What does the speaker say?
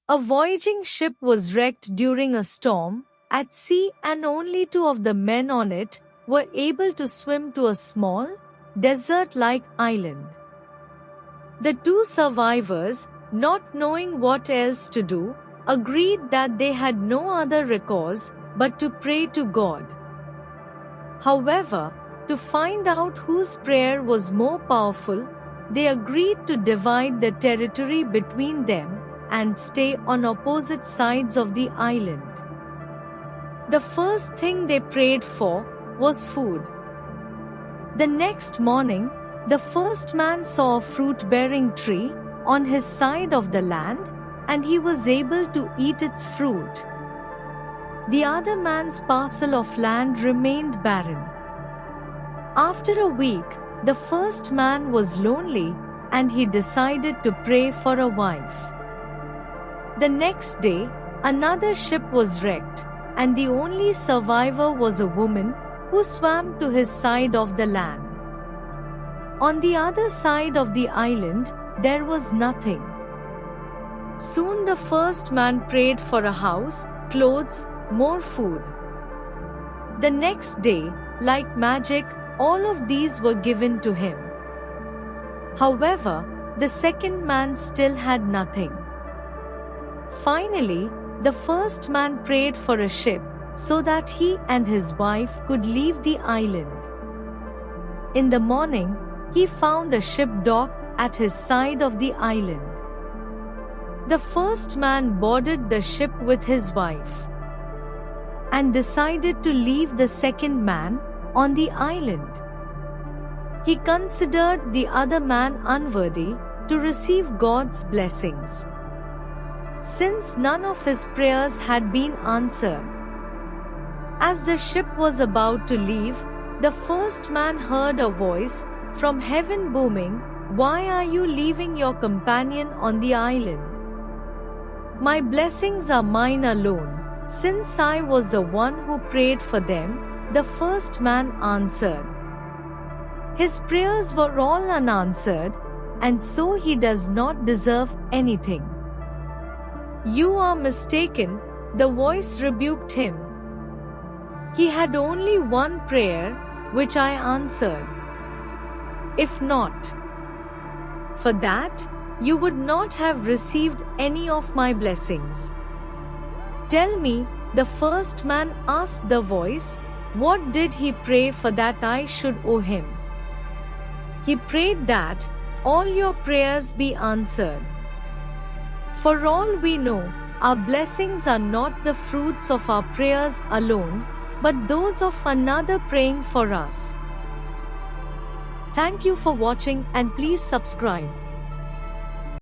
A voyaging ship was wrecked during a storm at sea, and only two of the men on it were able to swim to a small, desert-like island. The two survivors, not knowing what else to do, agreed that they had no other recourse but to pray to God. However, to find out whose prayer was more powerful, they agreed to divide the territory between them and stay on opposite sides of the island. The first thing they prayed for was food. The next morning, the first man saw a fruit-bearing tree on his side of the land, and he was able to eat its fruit. The other man's parcel of land remained barren. After a week, the first man was lonely, and he decided to pray for a wife. The next day, another ship was wrecked, and the only survivor was a woman who swam to his side of the land. On the other side of the island, there was nothing. Soon the first man prayed for a house, clothes, more food. The next day, like magic, all of these were given to him. However, the second man still had nothing. Finally, the first man prayed for a ship so that he and his wife could leave the island. In the morning, he found a ship docked at his side of the island. The first man boarded the ship with his wife and decided to leave the second man on the island. He considered the other man unworthy to receive God's blessings, since none of his prayers had been answered. As the ship was about to leave, the first man heard a voice from heaven booming, "Why are you leaving your companion on the island? My blessings are mine alone, since I was the one who prayed for them." The first man answered. His prayers were all unanswered, and so he does not deserve anything. "You are mistaken," the voice rebuked him. "He had only one prayer, which I answered. If not for that, you would not have received any of my blessings." "Tell me," the first man asked the voice, "what did he pray for that I should owe him?" "He prayed that all your prayers be answered. For all we know, our blessings are not the fruits of our prayers alone, but those of another praying for us." Thank you for watching, and please subscribe.